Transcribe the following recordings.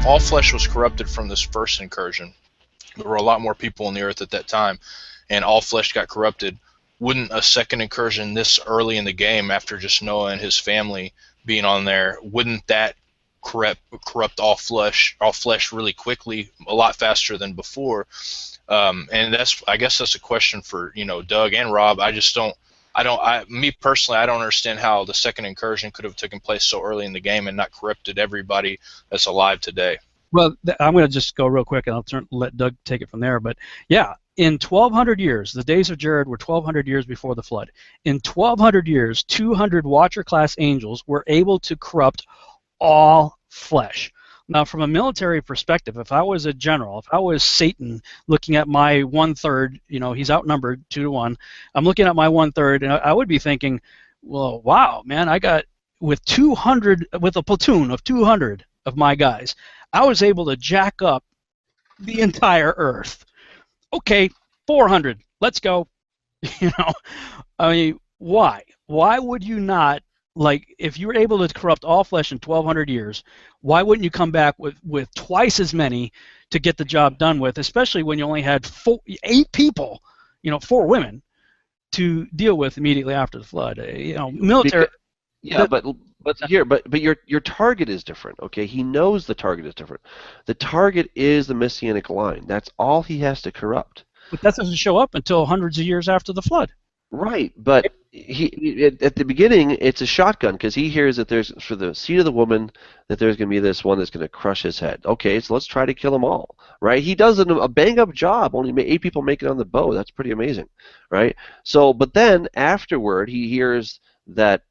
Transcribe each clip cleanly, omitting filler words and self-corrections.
all flesh was corrupted from this first incursion, there were a lot more people on the earth at that time, and all flesh got corrupted. Wouldn't a second incursion this early in the game, after just Noah and his family being on there, wouldn't that corrupt all flesh really quickly, a lot faster than before? And I guess that's a question for Doug and Rob. Me personally, I don't understand how the second incursion could have taken place so early in the game and not corrupted everybody that's alive today. Well, I'm going to just go real quick, and I'll let Doug take it from there. But yeah, in 1,200 years, the days of Jared were 1,200 years before the flood. In 1,200 years, 200 Watcher-class angels were able to corrupt all flesh. Now, from a military perspective, if I was a general, if I was Satan looking at my 1/3, he's outnumbered 2-1, I'm looking at my 1/3, and I would be thinking, well, wow, man, I got with a platoon of 200 of my guys, I was able to jack up the entire earth. Okay, 400, let's go. I mean, why? Why would you not? Like, if you were able to corrupt all flesh in 1,200 years, why wouldn't you come back with twice as many to get the job done with, especially when you only had 8 people, 4 women, to deal with immediately after the flood? Military. But your target is different, okay? He knows the target is different. The target is the Messianic line. That's all he has to corrupt. But that doesn't show up until hundreds of years after the flood. Right, but at the beginning, it's a shotgun, because he hears that there's, for the seed of the woman, that there's going to be this one that's going to crush his head. Okay, so let's try to kill them all, right? He does a bang-up job, only 8 people make it on the bow. That's pretty amazing, right? So, but then afterward, he hears that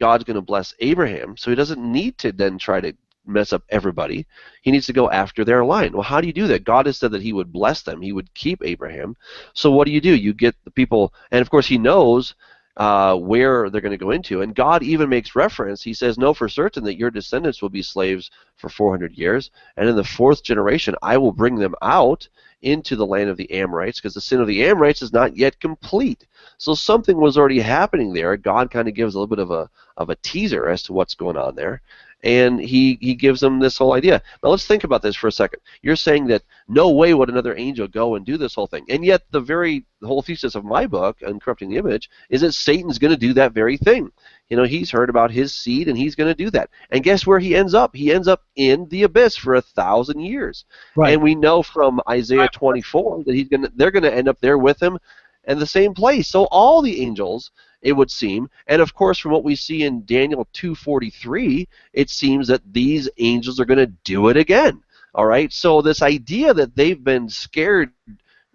God's going to bless Abraham, so he doesn't need to then try to mess up everybody. He needs to go after their line. Well, how do you do that? God has said that he would bless them. He would keep Abraham. So what do? You get the people, and of course he knows where they're going to go into. And God even makes reference. He says, know for certain that your descendants will be slaves for 400 years, and in the 4th generation I will bring them out into the land of the Amorites, because the sin of the Amorites is not yet complete. So something was already happening there. God kind of gives a little bit of a teaser as to what's going on there. And he gives them this whole idea. Now let's think about this for a second. You're saying that no way would another angel go and do this whole thing. And yet the whole thesis of my book, Uncorrupting the Image, is that Satan's going to do that very thing. He's heard about his seed, and he's going to do that. And guess where he ends up? He ends up in the abyss for 1,000 years. Right. And we know from Isaiah 24 that they're going to end up there with him in the same place. So all the angels, it would seem, and of course from what we see in Daniel 2:43, it seems that these angels are going to do it again. All right, so this idea that they've been scared,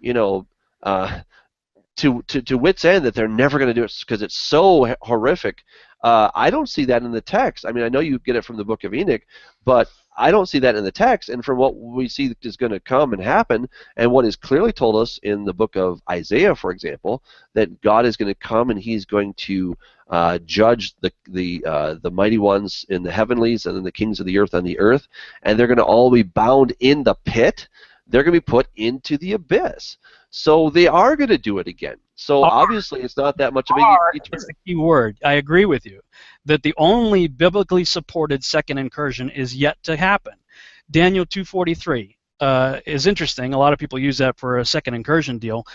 to wit's end, that they're never going to do it because it's so horrific, I don't see that in the text. I mean, I know you get it from the book of Enoch, but I don't see that in the text, and from what we see is going to come and happen, and what is clearly told us in the book of Isaiah, for example, that God is going to come and he's going to judge the mighty ones in the heavenlies and then the kings of the earth on the earth, and they're going to all be bound in the pit. They're going to be put into the abyss. So they are going to do it again. So obviously it's not that much of a is the key word. I agree with you that the only biblically supported second incursion is yet to happen. Daniel 2:43 is interesting. A lot of people use that for a second incursion deal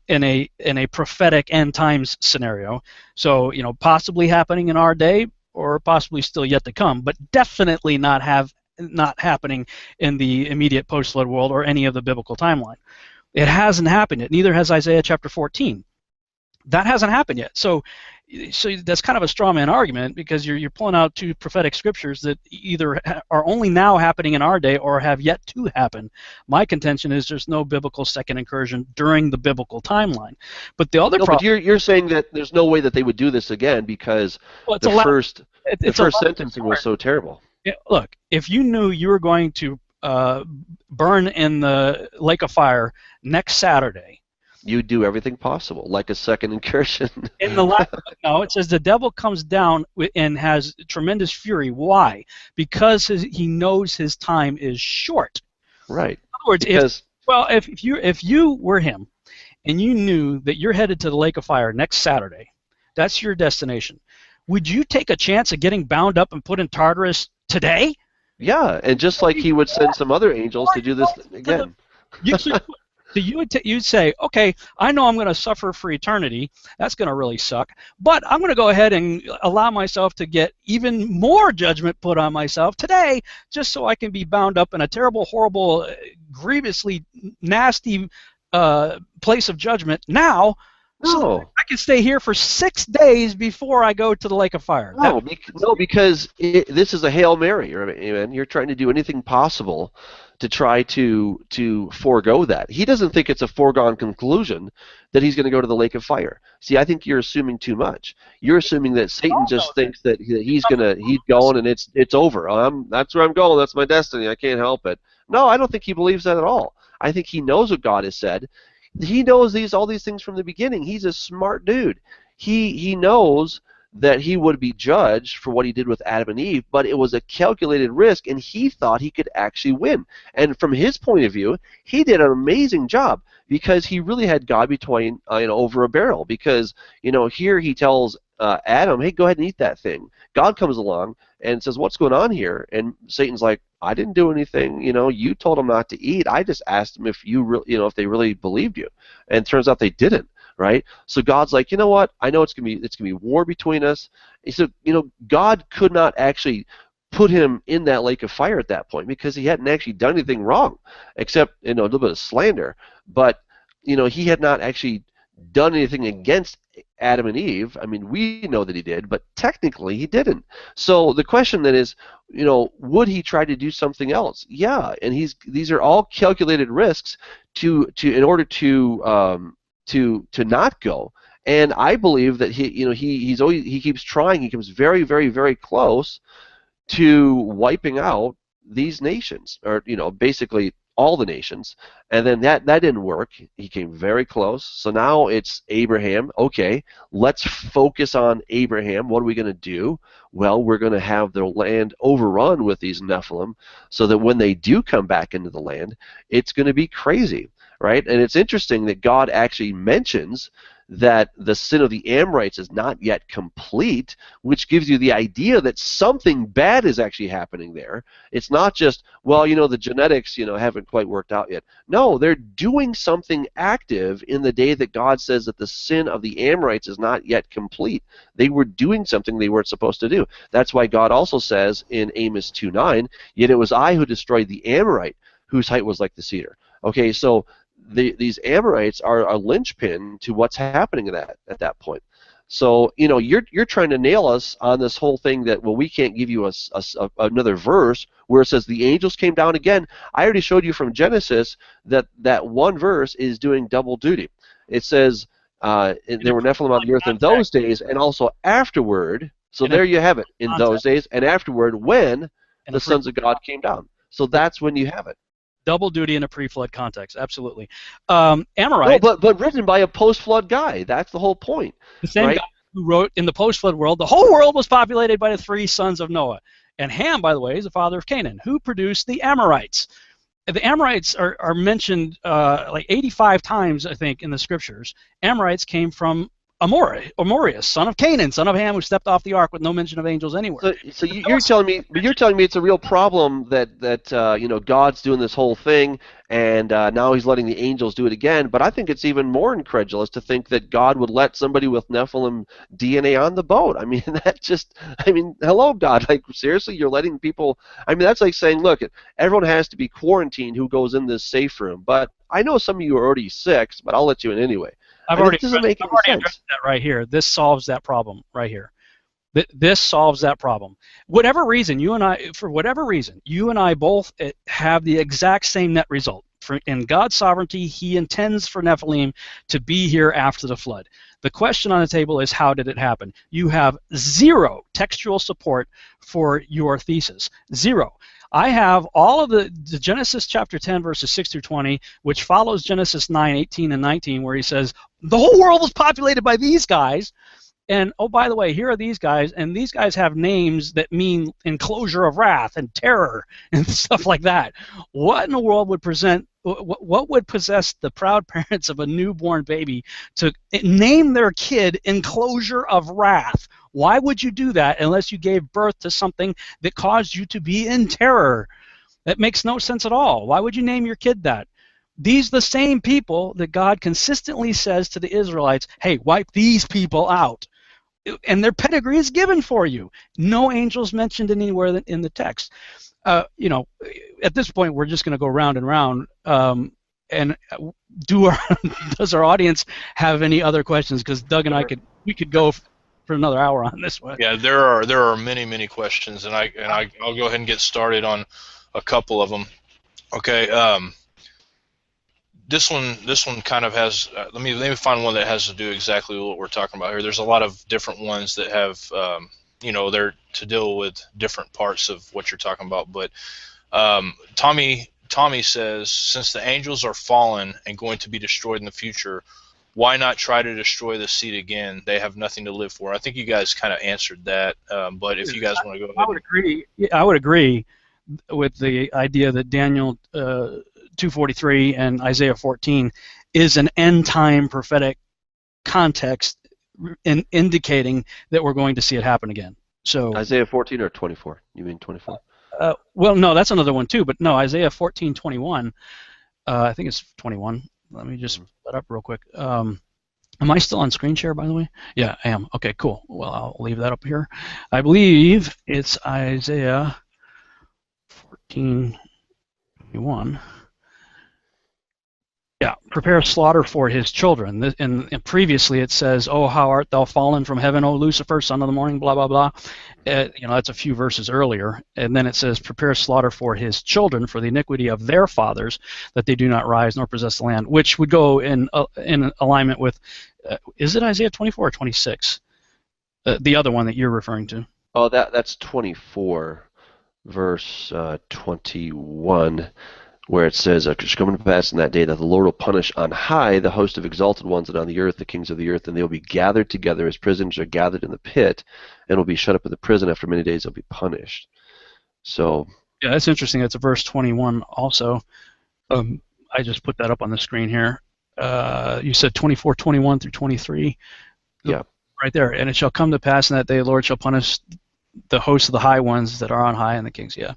in a prophetic end times scenario. So possibly happening in our day or possibly still yet to come, but definitely not happening in the immediate post-flood world or any of the biblical timeline. It hasn't happened yet. Neither has Isaiah chapter 14. That hasn't happened yet. So that's kind of a straw man argument, because you're pulling out 2 prophetic scriptures that either are only now happening in our day or have yet to happen. My contention is there's no biblical second incursion during the biblical timeline. But the other problem... But you're saying that there's no way that they would do this again because the first sentencing was so terrible. Look, if you knew you were going to burn in the lake of fire next Saturday, you do everything possible, like a second incursion. In the no, it says the devil comes down and has tremendous fury. Why? Because he knows his time is short. Right. In other words, if you were him, and you knew that you're headed to the lake of fire next Saturday, that's your destination. Would you take a chance of getting bound up and put in Tartarus today? Yeah, and just like he would send some other angels to do this again. So you'd say, okay, I know I'm going to suffer for eternity. That's going to really suck. But I'm going to go ahead and allow myself to get even more judgment put on myself today, just so I can be bound up in a terrible, horrible, grievously nasty place of judgment now. So that I can stay here for 6 days before I go to the lake of fire. No, because this is a Hail Mary. Right? You're trying to do anything possible to try to forego that. He doesn't think it's a foregone conclusion that he's going to go to the lake of fire. See, I think you're assuming too much. You're assuming that Satan just thinks that he's going and it's over. That's where I'm going. That's my destiny. I can't help it. No, I don't think he believes that at all. I think he knows what God has said. He knows all these things from the beginning. He's a smart dude. He knows that he would be judged for what he did with Adam and Eve, but it was a calculated risk, and he thought he could actually win. And from his point of view, he did an amazing job because he really had God between over a barrel. Because here he tells Adam, "Hey, go ahead and eat that thing." God comes along and says, "What's going on here?" And Satan's like, "I didn't do anything. You told them not to eat. I just asked them if if they really believed you." And it turns out they didn't. Right? So God's like, you know what? I know it's gonna be war between us. He said, God could not actually put him in that lake of fire at that point because he hadn't actually done anything wrong, except a little bit of slander. But he had not actually done anything against Adam and Eve. I mean, we know that he did, but technically he didn't. So the question then is, would he try to do something else? Yeah, and these are all calculated risks in order to not go. And I believe that he keeps trying. He comes very, very, very close to wiping out these nations, or basically all the nations. And then that didn't work. He came very close. So now it's Abraham. Okay, let's focus on Abraham. What are we going to do? Well, we're going to have the land overrun with these Nephilim, so that when they do come back into the land, it's going to be crazy. Right? And it's interesting that God actually mentions that the sin of the Amorites is not yet complete, which gives you the idea that something bad is actually happening there. It's not just, well, the genetics, haven't quite worked out yet. No, they're doing something active in the day that God says that the sin of the Amorites is not yet complete. They were doing something they weren't supposed to do. That's why God also says in Amos 2:9, "Yet it was I who destroyed the Amorite, whose height was like the cedar." Okay, so these Amorites are a linchpin to what's happening at that point. So you're trying to nail us on this whole thing that, well, we can't give you another verse where it says the angels came down again. I already showed you from Genesis that one verse is doing double duty. It says there were Nephilim on the earth in those days and also afterward. So there you have it, in those days and afterward, when the sons of God came down. So that's when you have it. Double duty in a pre-flood context, absolutely. Amorites. No, but written by a post-flood guy. That's the whole point. The same guy who wrote in the post-flood world, the whole world was populated by the 3 sons of Noah. And Ham, by the way, is the father of Canaan, who produced the Amorites. The Amorites are mentioned like 85 times, I think, in the scriptures. Amorites came from Amorites, son of Canaan, son of Ham, who stepped off the ark with no mention of angels anywhere. So you're telling me it's a real problem that God's doing this whole thing, and now He's letting the angels do it again. But I think it's even more incredulous to think that God would let somebody with Nephilim DNA on the boat. I mean, hello, God. Like, seriously, you're letting people? I mean, that's like saying, look, everyone has to be quarantined who goes in this safe room. But I know some of you are already sick, but I'll let you in anyway. I've already addressed that right here. This solves that problem right here. This solves that problem. Whatever reason, you and I both have the exact same net result. In God's sovereignty, He intends for Nephilim to be here after the flood. The question on the table is, how did it happen? You have zero textual support for your thesis. Zero. I have all of the Genesis chapter 10, verses 6 through 20, which follows Genesis 9, 18, and 19, where he says, the whole world was populated by these guys, and, oh, by the way, here are these guys, and these guys have names that mean enclosure of wrath and terror and stuff like that. What in the world would What would possess the proud parents of a newborn baby to name their kid Enclosure of Wrath? Why would you do that unless you gave birth to something that caused you to be in terror? That makes no sense at all. Why would you name your kid that? These the same people that God consistently says to the Israelites, hey, wipe these people out. And their pedigree is given for you. No angels mentioned anywhere in the text. You know, at this point, we're just going to go round and round. And does our audience have any other questions? Because Doug and we could go for another hour on this one. Yeah, there are many questions, and I'll go ahead and get started on a couple of them. Okay, this one kind of has. Let me find one that has to do exactly what we're talking about here. There's a lot of different ones that have, you know, they're to deal with different parts of what you're talking about. But Tommy says, since the angels are fallen and going to be destroyed in the future, why not try to destroy the seed again? They have nothing to live for. I think you guys kind of answered that, but if you guys want to go ahead. I would agree. I would agree with the idea that Daniel 2:43 and Isaiah 14 is an end-time prophetic context in indicating that we're going to see it happen again. So Isaiah 14 or 24? You mean 24? Well, no, that's another one too. But no, Isaiah 14:21. I think it's 21. Let me just pull that up real quick. Am I still on screen share, by the way? Yeah, I am. Okay, cool. Well, I'll leave that up here. I believe it's Isaiah 14:21. Yeah, prepare slaughter for his children. And previously it says, "Oh, how art thou fallen from heaven, O Lucifer, son of the morning," blah, blah, blah. You know, that's a few verses earlier. And then it says, prepare slaughter for his children for the iniquity of their fathers, that they do not rise nor possess the land, which would go in alignment with, is it Isaiah 24 or 26? The other one that you're referring to. Oh, that's 24, verse 21. Where it says, it shall come to pass in that day that the Lord will punish on high the host of exalted ones, and on the earth the kings of the earth, and they will be gathered together as prisoners are gathered in the pit, and will be shut up in the prison. After many days they'll be punished. So yeah, that's interesting. That's a verse 21 also. I just put that up on the screen here. You said 24:21 through 23. Yeah. Right there. And it shall come to pass in that day the Lord shall punish the hosts of the high ones that are on high, and the kings, yeah.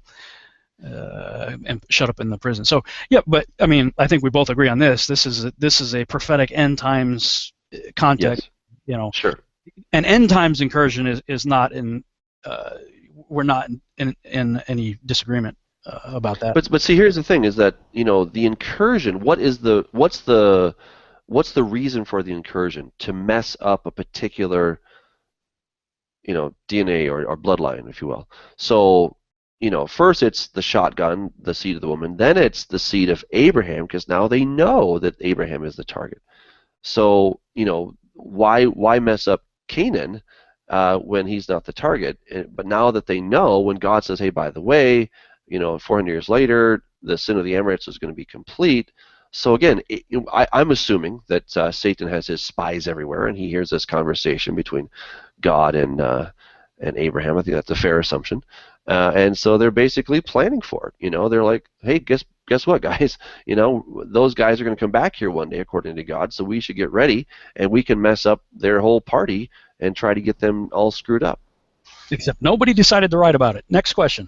And shut up in the prison. So yeah, but I mean, I think we both agree on this. This is a prophetic end times context. Yes. You know, sure. An end times incursion is not in. We're not in any disagreement about that. But see, here's the thing: is that, you know, the incursion. What's the reason for the incursion? To mess up a particular, you know, DNA or bloodline, if you will. So, you know, first it's the shotgun, the seed of the woman. Then it's the seed of Abraham, because now they know that Abraham is the target. So, you know, why mess up Canaan when he's not the target? But now that they know, when God says, hey, by the way, you know, 400 years later, the sin of the Amorites is going to be complete. So again, I'm assuming that Satan has his spies everywhere, and he hears this conversation between God and Abraham. I think that's a fair assumption. And so they're basically planning for it. You know, they're like, hey, guess what, guys? You know, those guys are going to come back here one day, according to God, so we should get ready, and we can mess up their whole party and try to get them all screwed up. Except nobody decided to write about it. Next question.